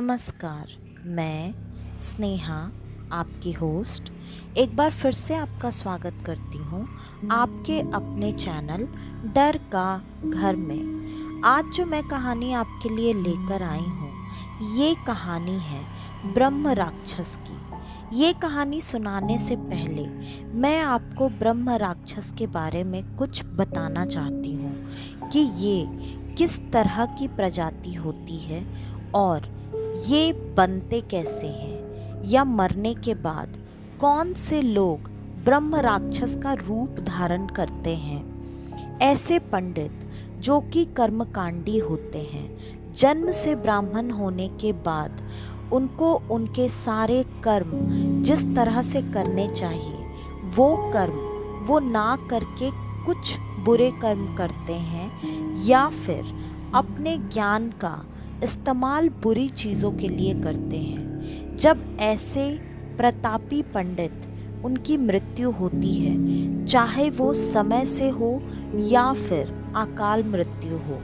नमस्कार, मैं स्नेहा आपकी होस्ट एक बार फिर से आपका स्वागत करती हूँ आपके अपने चैनल डर का घर में। आज जो मैं कहानी आपके लिए लेकर आई हूँ, ये कहानी है ब्रह्म राक्षस की। ये कहानी सुनाने से पहले मैं आपको ब्रह्म राक्षस के बारे में कुछ बताना चाहती हूँ कि ये किस तरह की प्रजाति होती है और ये बनते कैसे हैं, या मरने के बाद कौन से लोग ब्रह्म राक्षस का रूप धारण करते हैं। ऐसे पंडित जो कि कर्मकांडी होते हैं, जन्म से ब्राह्मण होने के बाद उनको उनके सारे कर्म जिस तरह से करने चाहिए वो कर्म वो ना करके कुछ बुरे कर्म करते हैं, या फिर अपने ज्ञान का इस्तेमाल बुरी चीज़ों के लिए करते हैं। जब ऐसे प्रतापी पंडित उनकी मृत्यु होती है, चाहे वो समय से हो या फिर अकाल मृत्यु हो,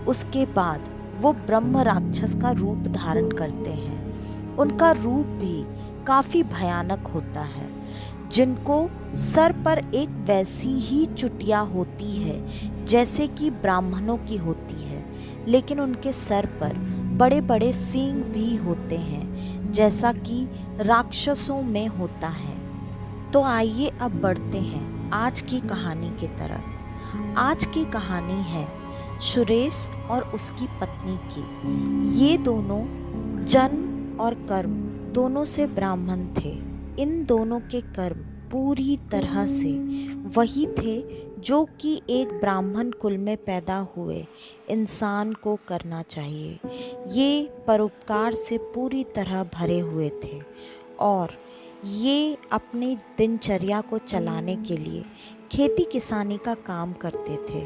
उसके बाद वो ब्रह्म राक्षस का रूप धारण करते हैं। उनका रूप भी काफ़ी भयानक होता है, जिनको सर पर एक वैसी ही चुटिया होती है जैसे कि ब्राह्मणों की होती है, लेकिन उनके सर पर बड़े बड़े सींग भी होते हैं जैसा कि राक्षसों में होता है। तो आइए अब बढ़ते हैं आज की कहानी की तरफ। आज की कहानी है सुरेश और उसकी पत्नी की। ये दोनों जन्म और कर्म दोनों से ब्राह्मण थे। इन दोनों के कर्म पूरी तरह से वही थे जो कि एक ब्राह्मण कुल में पैदा हुए इंसान को करना चाहिए। ये परोपकार से पूरी तरह भरे हुए थे और ये अपनी दिनचर्या को चलाने के लिए खेती किसानी का काम करते थे।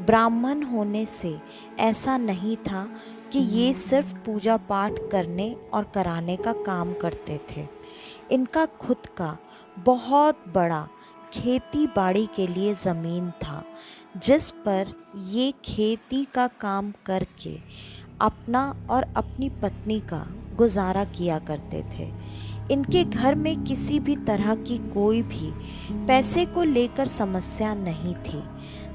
ब्राह्मण होने से ऐसा नहीं था कि ये सिर्फ पूजा पाठ करने और कराने का काम करते थे। इनका खुद का बहुत बड़ा खेती बाड़ी के लिए ज़मीन था, जिस पर ये खेती का काम करके अपना और अपनी पत्नी का गुजारा किया करते थे। इनके घर में किसी भी तरह की कोई भी पैसे को लेकर समस्या नहीं थी।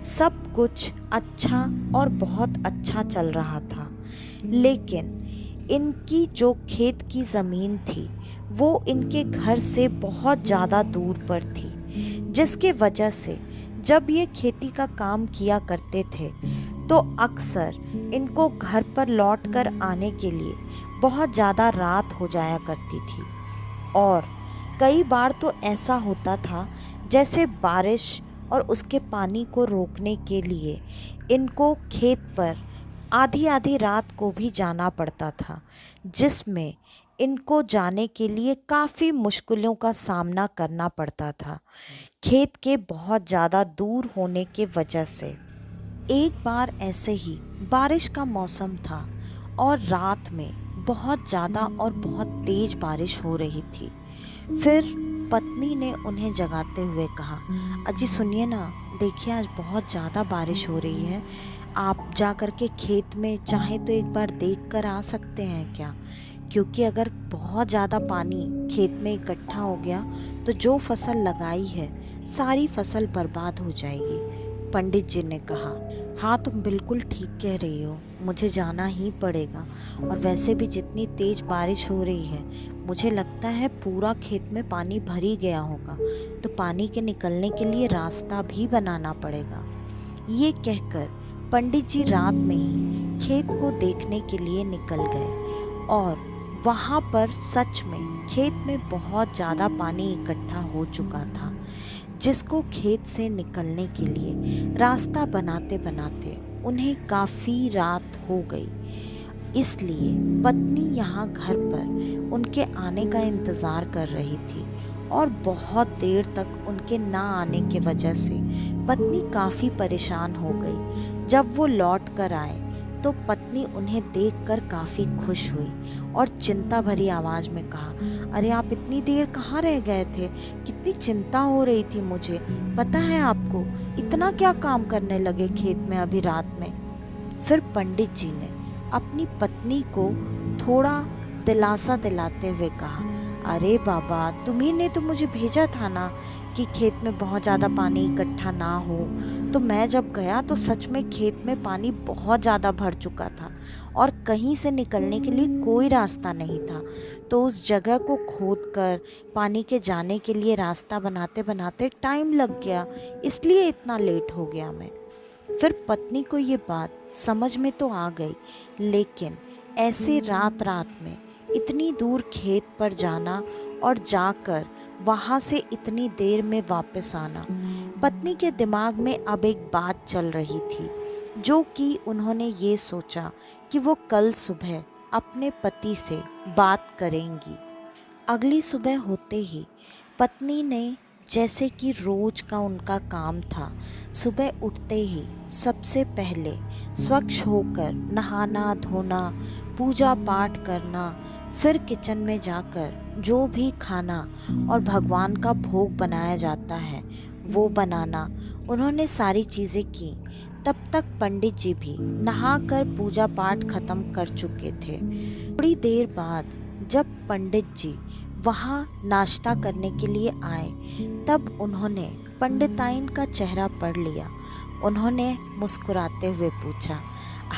सब कुछ अच्छा और बहुत अच्छा चल रहा था, लेकिन इनकी जो खेत की ज़मीन थी वो इनके घर से बहुत ज़्यादा दूर पर थी, जिसके वजह से जब ये खेती का काम किया करते थे तो अक्सर इनको घर पर लौट कर आने के लिए बहुत ज़्यादा रात हो जाया करती थी। और कई बार तो ऐसा होता था जैसे बारिश और उसके पानी को रोकने के लिए इनको खेत पर आधी आधी रात को भी जाना पड़ता था, जिसमें इनको जाने के लिए काफ़ी मुश्किलों का सामना करना पड़ता था खेत के बहुत ज़्यादा दूर होने के वजह से। एक बार ऐसे ही बारिश का मौसम था और रात में बहुत ज़्यादा और बहुत तेज़ बारिश हो रही थी। फिर पत्नी ने उन्हें जगाते हुए कहा, अजी सुनिए ना, देखिए आज बहुत ज़्यादा बारिश हो रही है, आप जा कर के खेत में चाहे तो एक बार देख कर आ सकते हैं क्या? क्योंकि अगर बहुत ज़्यादा पानी खेत में इकट्ठा हो गया तो जो फसल लगाई है सारी फसल बर्बाद हो जाएगी। पंडित जी ने कहा, हाँ तुम बिल्कुल ठीक कह रही हो, मुझे जाना ही पड़ेगा। और वैसे भी जितनी तेज़ बारिश हो रही है, मुझे लगता है पूरा खेत में पानी भर ही गया होगा, तो पानी के निकलने के लिए रास्ता भी बनाना पड़ेगा। ये कहकर पंडित जी रात में ही खेत को देखने के लिए निकल गए और वहाँ पर सच में खेत में बहुत ज़्यादा पानी इकट्ठा हो चुका था, जिसको खेत से निकलने के लिए रास्ता बनाते बनाते उन्हें काफ़ी रात हो गई। इसलिए पत्नी यहाँ घर पर उनके आने का इंतज़ार कर रही थी और बहुत देर तक उनके ना आने की वजह से पत्नी काफ़ी परेशान हो गई। जब वो लौट कर आए तो पत्नी उन्हें देखकर काफ़ी खुश हुई और चिंता भरी आवाज़ में कहा, अरे आप इतनी देर कहाँ रह गए थे? कितनी चिंता हो रही थी मुझे, पता है आपको? इतना क्या काम करने लगे खेत में अभी रात में? फिर पंडित जी ने अपनी पत्नी को थोड़ा दिलासा दिलाते हुए कहा, अरे बाबा, तुम्ही ने तो मुझे भेजा था ना कि खेत में बहुत ज़्यादा पानी इकट्ठा ना हो। तो मैं जब गया तो सच में खेत में पानी बहुत ज़्यादा भर चुका था और कहीं से निकलने के लिए कोई रास्ता नहीं था। तो उस जगह को खोदकर पानी के जाने के लिए रास्ता बनाते बनाते टाइम लग गया, इसलिए इतना लेट हो गया मैं। फिर पत्नी को ये बात समझ में तो आ गई, लेकिन ऐसे रात रात में इतनी दूर खेत पर जाना और जाकर वहाँ से इतनी देर में वापस आना, पत्नी के दिमाग में अब एक बात चल रही थी, जो कि उन्होंने ये सोचा कि वो कल सुबह अपने पति से बात करेंगी। अगली सुबह होते ही पत्नी ने, जैसे कि रोज का उनका काम था, सुबह उठते ही सबसे पहले स्वच्छ होकर नहाना धोना, पूजा पाठ करना, फिर किचन में जाकर जो भी खाना और भगवान का भोग बनाया जाता है वो बनाना, उन्होंने सारी चीज़ें की। तब तक पंडित जी भी नहाकर पूजा पाठ खत्म कर चुके थे। थोड़ी देर बाद जब पंडित जी वहाँ नाश्ता करने के लिए आए, तब उन्होंने पंडिताइन का चेहरा पढ़ लिया। उन्होंने मुस्कुराते हुए पूछा,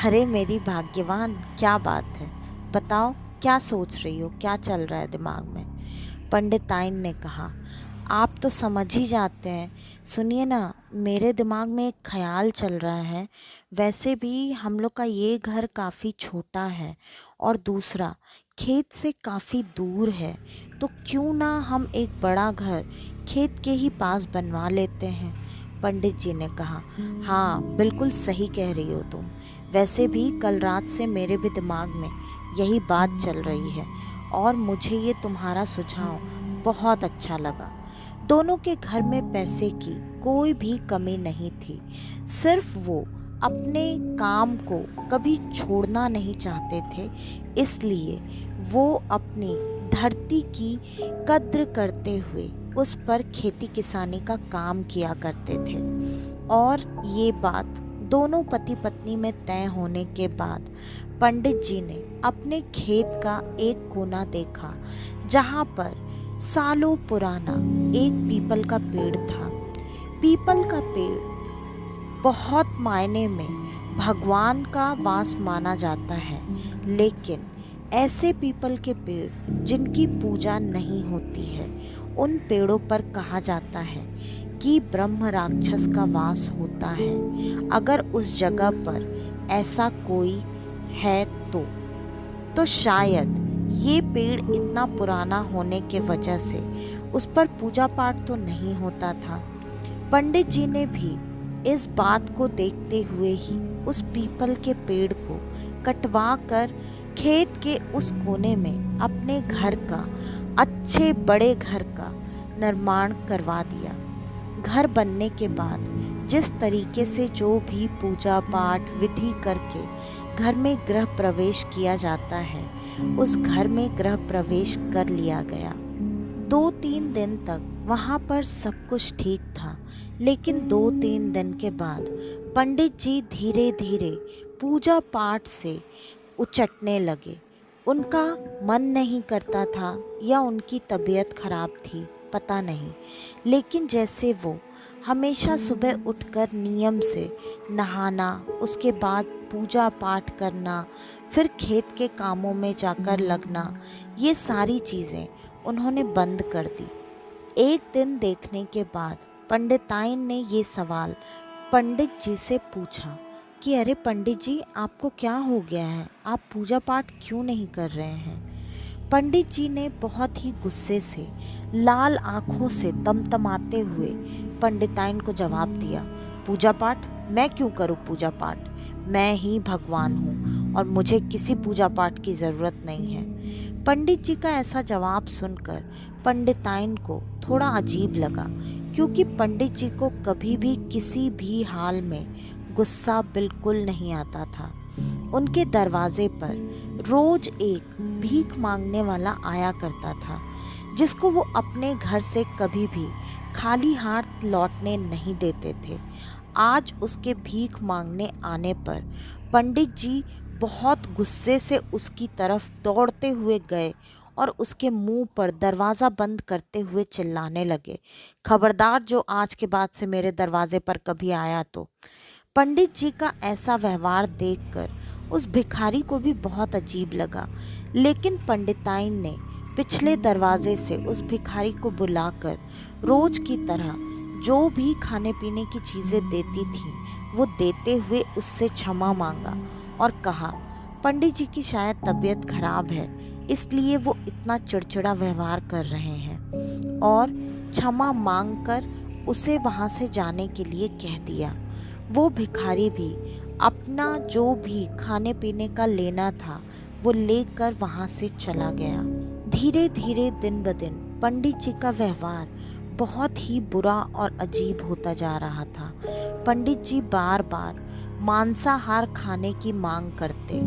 अरे मेरी भाग्यवान, क्या बात है, बताओ क्या सोच रही हो, क्या चल रहा है दिमाग में। पंडिताइन ने कहा, आप तो समझ ही जाते हैं, सुनिए ना, मेरे दिमाग में एक ख्याल चल रहा है। वैसे भी हम लोग का ये घर काफ़ी छोटा है और दूसरा खेत से काफ़ी दूर है, तो क्यों ना हम एक बड़ा घर खेत के ही पास बनवा लेते हैं। पंडित जी ने कहा, हाँ बिल्कुल सही कह रही हो तुम। वैसे भी कल रात से मेरे भी दिमाग में यही बात चल रही है और मुझे ये तुम्हारा सुझाव बहुत अच्छा लगा। दोनों के घर में पैसे की कोई भी कमी नहीं थी, सिर्फ वो अपने काम को कभी छोड़ना नहीं चाहते थे, इसलिए वो अपनी धरती की कद्र करते हुए उस पर खेती किसानी का काम किया करते थे। और ये बात दोनों पति पत्नी में तय होने के बाद पंडित जी ने अपने खेत का एक कोना देखा, जहाँ पर सालों पुराना एक पीपल का पेड़ था। पीपल का पेड़ बहुत मायने में भगवान का वास माना जाता है, लेकिन ऐसे पीपल के पेड़ जिनकी पूजा नहीं होती है, उन पेड़ों पर कहा जाता है कि ब्रह्म राक्षस का वास होता है। अगर उस जगह पर ऐसा कोई है तो शायद ये पेड़ इतना पुराना होने के वजह से उस पर पूजा पाठ तो नहीं होता था। पंडित जी ने भी इस बात को देखते हुए ही उस पीपल के पेड़ को कटवा कर खेत के उस कोने में अपने घर का, अच्छे बड़े घर का निर्माण करवा दिया। घर बनने के बाद जिस तरीके से जो भी पूजा पाठ विधि करके घर में गृह प्रवेश किया जाता है, उस घर में गृह प्रवेश कर लिया गया। 2-3 दिन तक वहाँ पर सब कुछ ठीक था, लेकिन 2-3 दिन के बाद पंडित जी धीरे धीरे पूजा पाठ से उचटने लगे। उनका मन नहीं करता था या उनकी तबीयत खराब थी, पता नहीं, लेकिन जैसे वो हमेशा सुबह उठकर नियम से नहाना, उसके बाद पूजा पाठ करना, फिर खेत के कामों में जाकर लगना, ये सारी चीज़ें उन्होंने बंद कर दी। एक दिन देखने के बाद पंडिताइन ने ये सवाल पंडित जी से पूछा कि अरे पंडित जी, आपको क्या हो गया है, आप पूजा पाठ क्यों नहीं कर रहे हैं। पंडित जी ने बहुत ही गुस्से से, लाल आंखों से तमतमाते हुए पंडिताइन को जवाब दिया, पूजा पाठ मैं क्यों करूं पूजा पाठ, मैं ही भगवान हूँ और मुझे किसी पूजा पाठ की ज़रूरत नहीं है। पंडित जी का ऐसा जवाब सुनकर पंडिताइन को थोड़ा अजीब लगा, क्योंकि पंडित जी को कभी भी किसी भी हाल में गुस्सा बिल्कुल नहीं आता था। उनके दरवाजे पर रोज एक भीख मांगने वाला आया करता था, जिसको वो अपने घर से कभी भी खाली हाथ लौटने नहीं देते थे। आज उसके भीख मांगने आने पर पंडित जी बहुत गुस्से से उसकी तरफ दौड़ते हुए गए और उसके मुंह पर दरवाज़ा बंद करते हुए चिल्लाने लगे, खबरदार जो आज के बाद से मेरे दरवाजे पर कभी आया तो। पंडित जी का ऐसा व्यवहार देखकर उस भिखारी को भी बहुत अजीब लगा, लेकिन पंडिताइन ने पिछले दरवाजे से उस भिखारी को बुलाकर रोज की तरह जो भी खाने पीने की चीज़ें देती थी वो देते हुए उससे क्षमा मांगा और कहा, पंडित जी की शायद तबीयत खराब है, इसलिए वो इतना चिड़चिड़ा व्यवहार कर रहे हैं, और क्षमा मांगकर उसे वहाँ से जाने के लिए कह दिया। वो भिखारी भी अपना जो भी खाने पीने का लेना था वो लेकर वहाँ से चला गया। धीरे धीरे दिन ब दिन पंडित जी का व्यवहार बहुत ही बुरा और अजीब होता जा रहा था। पंडित जी बार बार मांसाहार खाने की मांग करते,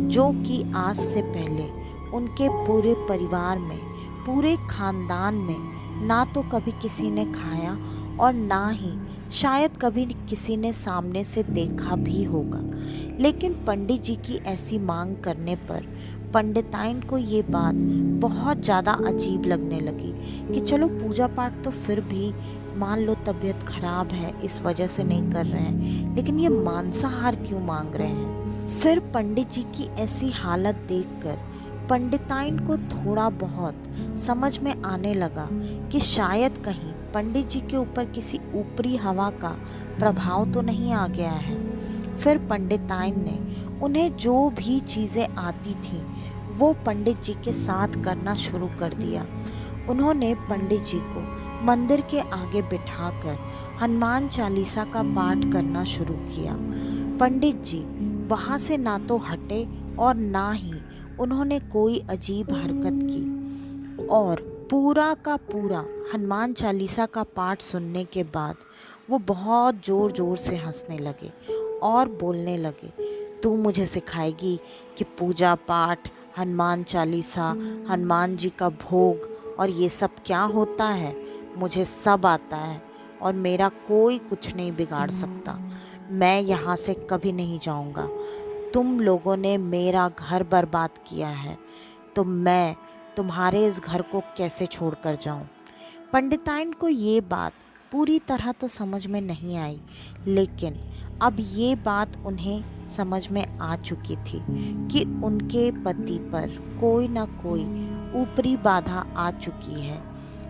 जो कि आज से पहले उनके पूरे परिवार में, पूरे खानदान में ना तो कभी किसी ने खाया और ना ही शायद कभी किसी ने सामने से देखा भी होगा। लेकिन पंडित जी की ऐसी मांग करने पर पंडिताइन को ये बात बहुत ज़्यादा अजीब लगने लगी कि चलो पूजा पाठ तो फिर भी मान लो तबीयत खराब है इस वजह से नहीं कर रहे हैं, लेकिन ये मांसाहार क्यों मांग रहे हैं। फिर पंडित जी की ऐसी हालत देखकर पंडिताइन को थोड़ा बहुत समझ में आने लगा कि शायद कहीं पंडित जी के ऊपर किसी ऊपरी हवा का प्रभाव तो नहीं आ गया है। फिर पंडिताइन ने उन्हें जो भी चीज़ें आती थीं वो पंडित जी के साथ करना शुरू कर दिया। उन्होंने पंडित जी को मंदिर के आगे बिठाकर हनुमान चालीसा का पाठ करना शुरू किया। पंडित जी वहाँ से ना तो हटे और ना ही उन्होंने कोई अजीब हरकत की, और पूरा का पूरा हनुमान चालीसा का पाठ सुनने के बाद वो बहुत ज़ोर ज़ोर से हंसने लगे और बोलने लगे, तू मुझे सिखाएगी कि पूजा पाठ, हनुमान चालीसा, हनुमान जी का भोग और ये सब क्या होता है? मुझे सब आता है और मेरा कोई कुछ नहीं बिगाड़ सकता। मैं यहाँ से कभी नहीं जाऊँगा। तुम लोगों ने मेरा घर बर्बाद किया है, तो मैं तुम्हारे इस घर को कैसे छोड़कर जाऊँ। पंडिताइन को ये बात पूरी तरह तो समझ में नहीं आई, लेकिन अब ये बात उन्हें समझ में आ चुकी थी कि उनके पति पर कोई ना कोई ऊपरी बाधा आ चुकी है।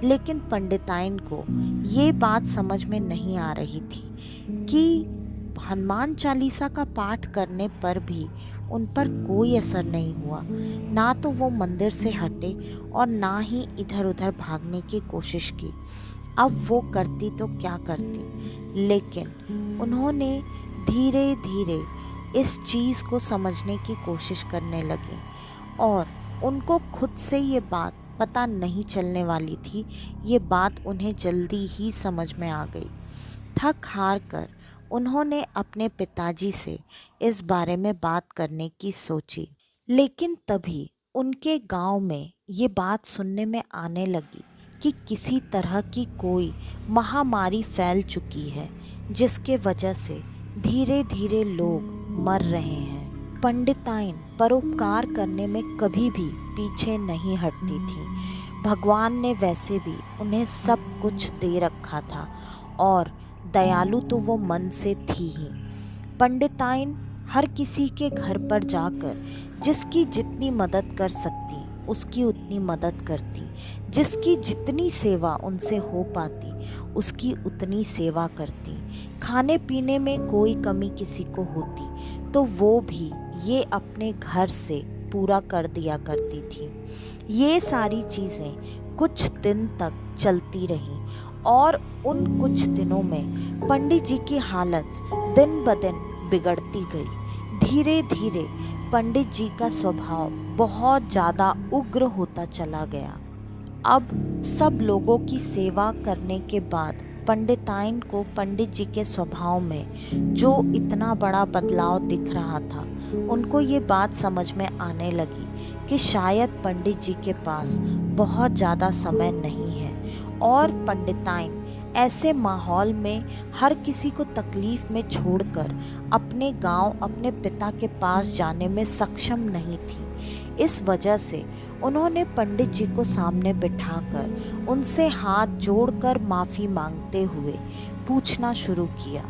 लेकिन पंडिताइन को ये बात समझ में नहीं आ रही थी कि हनुमान चालीसा का पाठ करने पर भी उन पर कोई असर नहीं हुआ। ना तो वो मंदिर से हटे और ना ही इधर उधर भागने की कोशिश की। अब वो करती तो क्या करती, लेकिन उन्होंने धीरे धीरे इस चीज़ को समझने की कोशिश करने लगे और उनको खुद से ये बात पता नहीं चलने वाली थी। ये बात उन्हें जल्दी ही समझ में आ गई। थक हार कर उन्होंने अपने पिताजी से इस बारे में बात करने की सोची, लेकिन तभी उनके गांव में ये बात सुनने में आने लगी कि किसी तरह की कोई महामारी फैल चुकी है, जिसके वजह से धीरे धीरे लोग मर रहे हैं। पंडिताइन परोपकार करने में कभी भी पीछे नहीं हटती थी। भगवान ने वैसे भी उन्हें सब कुछ दे रखा था और दयालु तो वो मन से थी ही। पंडिताइन हर किसी के घर पर जाकर जिसकी जितनी मदद कर सकती उसकी उतनी मदद करती, जिसकी जितनी सेवा उनसे हो पाती उसकी उतनी सेवा करती। खाने पीने में कोई कमी किसी को होती तो वो भी ये अपने घर से पूरा कर दिया करती थी। ये सारी चीज़ें कुछ दिन तक चलती रहीं और उन कुछ दिनों में पंडित जी की हालत दिन ब दिन बिगड़ती गई। धीरे धीरे पंडित जी का स्वभाव बहुत ज़्यादा उग्र होता चला गया। अब सब लोगों की सेवा करने के बाद पंडिताइन को पंडित जी के स्वभाव में जो इतना बड़ा बदलाव दिख रहा था, उनको ये बात समझ में आने लगी कि शायद पंडित जी के पास बहुत ज़्यादा समय नहीं है और पंडिताइन ऐसे माहौल में हर किसी को तकलीफ में छोड़कर अपने गांव, अपने पिता के पास जाने में सक्षम नहीं थी। इस वजह से उन्होंने पंडित जी को सामने बिठाकर उनसे हाथ जोड़कर माफ़ी मांगते हुए पूछना शुरू किया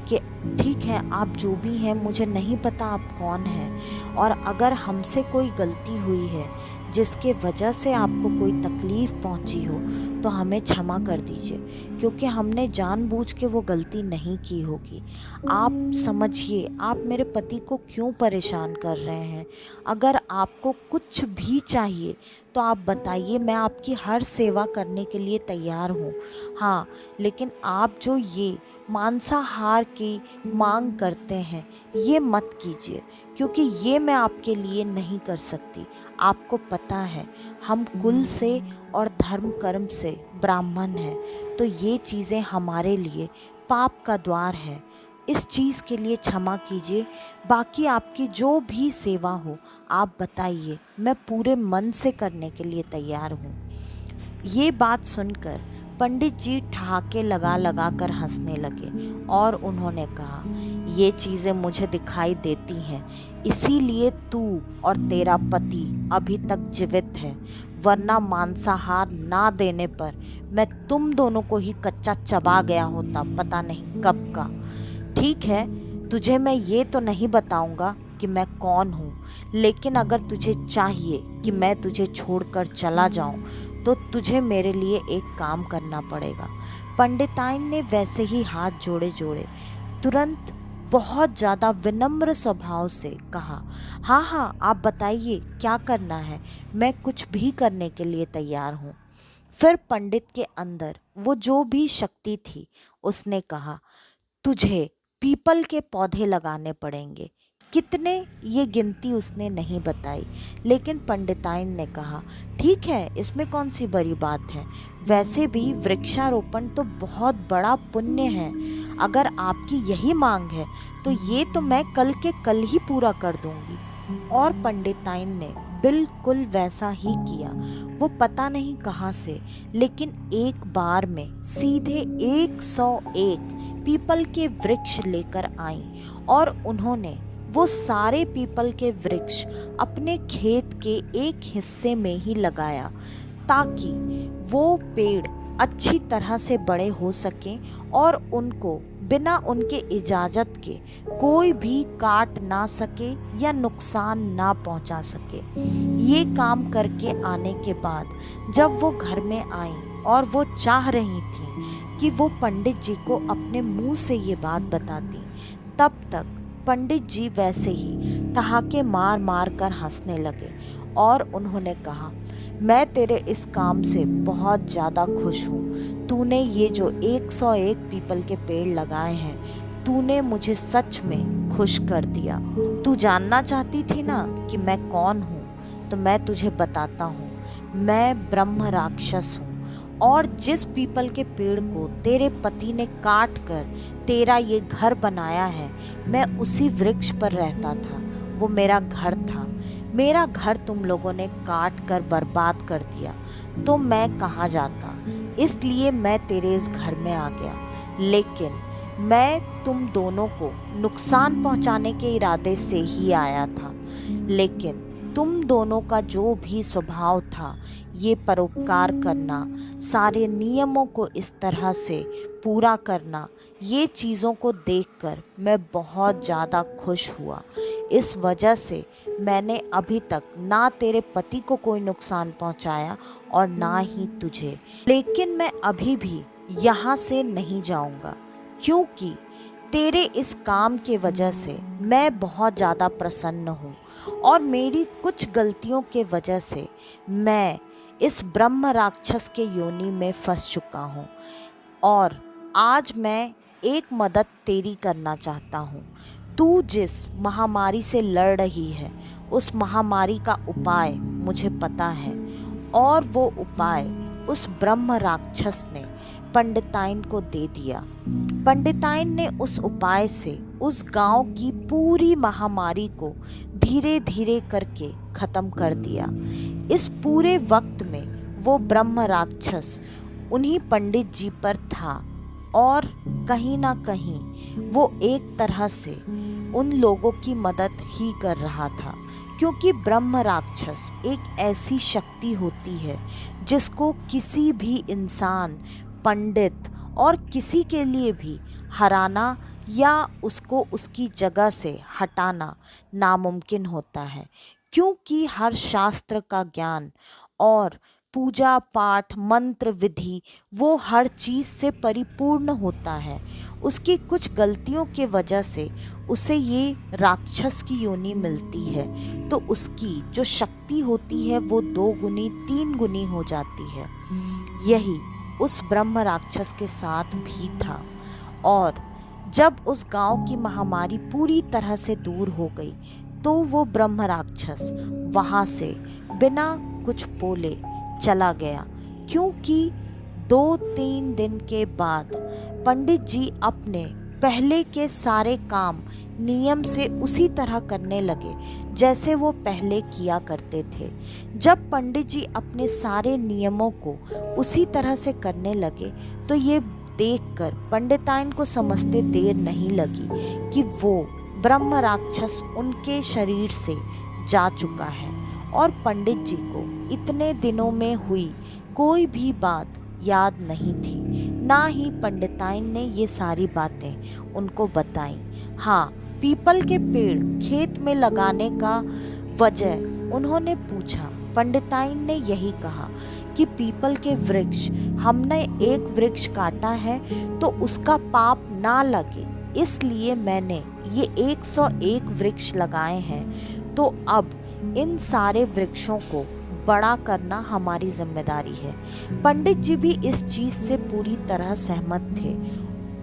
कि ठीक है, आप जो भी हैं, मुझे नहीं पता आप कौन हैं, और अगर हमसे कोई गलती हुई है जिसके वजह से आपको कोई तकलीफ़ पहुंची हो तो हमें क्षमा कर दीजिए, क्योंकि हमने जानबूझ के वो गलती नहीं की होगी। आप समझिए, आप मेरे पति को क्यों परेशान कर रहे हैं। अगर आपको कुछ भी चाहिए तो आप बताइए, मैं आपकी हर सेवा करने के लिए तैयार हूँ। हाँ, लेकिन आप जो ये मांसाहार की मांग करते हैं ये मत कीजिए, क्योंकि ये मैं आपके लिए नहीं कर सकती। आपको पता है हम कुल से और धर्म कर्म से ब्राह्मण हैं, तो ये चीज़ें हमारे लिए पाप का द्वार है। इस चीज़ के लिए क्षमा कीजिए। बाकी आपकी जो भी सेवा हो आप बताइए, मैं पूरे मन से करने के लिए तैयार हूँ। ये बात सुनकर पंडित जी ठहाके लगा लगा कर हंसने लगे और उन्होंने कहा, ये चीज़ें मुझे दिखाई देती हैं, इसीलिए तू और तेरा पति अभी तक जीवित है, वरना मांसाहार ना देने पर मैं तुम दोनों को ही कच्चा चबा गया होता, पता नहीं कब का। ठीक है, तुझे मैं ये तो नहीं बताऊंगा कि मैं कौन हूँ, लेकिन अगर तुझे चाहिए कि मैं तुझे छोड़कर चला जाऊँ तो तुझे मेरे लिए एक काम करना पड़ेगा। पंडिताइन ने वैसे ही हाथ जोड़े जोड़े तुरंत बहुत ज़्यादा विनम्र स्वभाव से कहा, हाँ हाँ, आप बताइए क्या करना है, मैं कुछ भी करने के लिए तैयार हूँ। फिर पंडित के अंदर वो जो भी शक्ति थी उसने कहा, तुझे पीपल के पौधे लगाने पड़ेंगे। कितने ये गिनती उसने नहीं बताई, लेकिन पंडिताइन ने कहा, ठीक है, इसमें कौन सी बड़ी बात है, वैसे भी वृक्षारोपण तो बहुत बड़ा पुण्य है। अगर आपकी यही मांग है तो ये तो मैं कल के कल ही पूरा कर दूंगी। और पंडिताइन ने बिल्कुल वैसा ही किया। वो पता नहीं कहाँ से, लेकिन एक बार में सीधे 101 पीपल के वृक्ष लेकर आई और उन्होंने वो सारे पीपल के वृक्ष अपने खेत के एक हिस्से में ही लगाया, ताकि वो पेड़ अच्छी तरह से बड़े हो सकें और उनको बिना उनके इजाज़त के कोई भी काट ना सके या नुकसान ना पहुंचा सके। ये काम करके आने के बाद जब वो घर में आई और वो चाह रही थी कि वो पंडित जी को अपने मुंह से ये बात बताती, तब तक पंडित जी वैसे ही ठहाके मार मार कर हंसने लगे और उन्होंने कहा, मैं तेरे इस काम से बहुत ज़्यादा खुश हूँ। तूने ये जो 101 पीपल के पेड़ लगाए हैं, तूने मुझे सच में खुश कर दिया। तू जानना चाहती थी ना कि मैं कौन हूँ, तो मैं तुझे बताता हूँ। मैं ब्रह्म राक्षस हूँ और जिस पीपल के पेड़ को तेरे पति ने काट कर तेरा ये घर बनाया है, मैं उसी वृक्ष पर रहता था। वो मेरा घर था। मेरा घर तुम लोगों ने काट कर बर्बाद कर दिया, तो मैं कहाँ जाता। इसलिए मैं तेरे इस घर में आ गया, लेकिन मैं तुम दोनों को नुकसान पहुंचाने के इरादे से ही आया था। लेकिन तुम दोनों का जो भी स्वभाव था, ये परोपकार करना, सारे नियमों को इस तरह से पूरा करना, ये चीज़ों को देखकर मैं बहुत ज़्यादा खुश हुआ। इस वजह से मैंने अभी तक ना तेरे पति को कोई नुकसान पहुंचाया और ना ही तुझे। लेकिन मैं अभी भी यहाँ से नहीं जाऊँगा, क्योंकि तेरे इस काम के वजह से मैं बहुत ज़्यादा प्रसन्न हूँ और मेरी कुछ गलतियों के वजह से मैं इस ब्रह्म राक्षस के योनि में फंस चुका हूँ और आज मैं एक मदद तेरी करना चाहता हूँ। तू जिस महामारी से लड़ रही है, उस महामारी का उपाय मुझे पता है और वो उपाय उस ब्रह्म राक्षस ने पंडिताइन को दे दिया। पंडिताइन ने उस उपाय से उस गांव की पूरी महामारी को धीरे धीरे करके खत्म कर दिया। इस पूरे वक्त में वो ब्रह्म राक्षस उन्हीं पंडित जी पर था और कहीं ना कहीं वो एक तरह से उन लोगों की मदद ही कर रहा था, क्योंकि ब्रह्म राक्षस एक ऐसी शक्ति होती है जिसको किसी भी इंसान, पंडित और किसी के लिए भी हराना या उसको उसकी जगह से हटाना नामुमकिन होता है, क्योंकि हर शास्त्र का ज्ञान और पूजा पाठ मंत्र विधि वो हर चीज़ से परिपूर्ण होता है। उसकी कुछ गलतियों के वजह से उसे ये राक्षस की योनि मिलती है, तो उसकी जो शक्ति होती है वो 2 गुनी 3 गुनी हो जाती है। यही उस ब्रह्म राक्षस के साथ भी था। और जब उस गांव की महामारी पूरी तरह से दूर हो गई तो वो ब्रह्म राक्षस वहां से बिना कुछ बोले चला गया, क्योंकि 2-3 दिन के बाद पंडित जी अपने पहले के सारे काम नियम से उसी तरह करने लगे जैसे वो पहले किया करते थे। जब पंडित जी अपने सारे नियमों को उसी तरह से करने लगे तो ये देखकर पंडिताइन को समझते देर नहीं लगी कि वो ब्रह्म राक्षस उनके शरीर से जा चुका है, और पंडित जी को इतने दिनों में हुई कोई भी बात याद नहीं थी, ना ही पंडिताइन ने ये सारी बातें उनको बताई। हाँ, पीपल के पेड़ खेत में लगाने का वजह उन्होंने पूछा। पंडिताइन ने यही कहा कि पीपल के वृक्ष, हमने एक वृक्ष काटा है तो उसका पाप ना लगे, इसलिए मैंने ये 101 वृक्ष लगाए हैं। तो अब इन सारे वृक्षों को बड़ा करना हमारी जिम्मेदारी है। पंडित जी भी इस चीज़ से पूरी तरह सहमत थे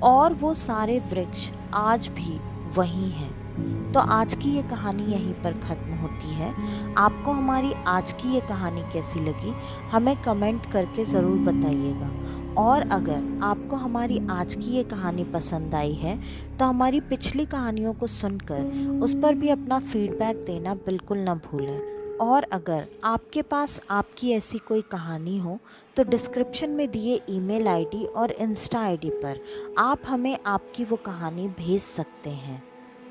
और वो सारे वृक्ष आज भी वही हैं। तो आज की ये कहानी यहीं पर ख़त्म होती है। आपको हमारी आज की ये कहानी कैसी लगी हमें कमेंट करके ज़रूर बताइएगा। और अगर आपको हमारी आज की ये कहानी पसंद आई है तो हमारी पिछली कहानियों को सुनकर उस पर भी अपना फीडबैक देना बिल्कुल ना भूलें। और अगर आपके पास आपकी ऐसी कोई कहानी हो तो डिस्क्रिप्शन में दिए ईमेल आईडी और इंस्टा आईडी पर आप हमें आपकी वो कहानी भेज सकते हैं।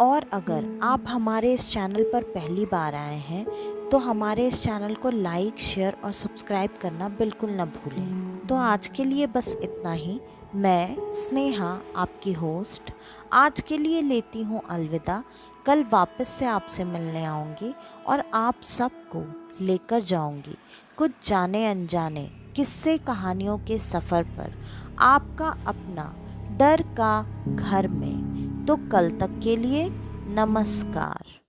और अगर आप हमारे इस चैनल पर पहली बार आए हैं तो हमारे इस चैनल को लाइक, शेयर और सब्सक्राइब करना बिल्कुल ना भूलें। तो आज के लिए बस इतना ही। मैं स्नेहा, आपकी होस्ट, आज के लिए लेती हूँ अलविदा। कल वापस से आपसे मिलने आऊँगी और आप सबको लेकर जाऊँगी कुछ जाने अनजाने किस्से कहानियों के सफ़र पर, आपका अपना डर का घर में। तो कल तक के लिए नमस्कार।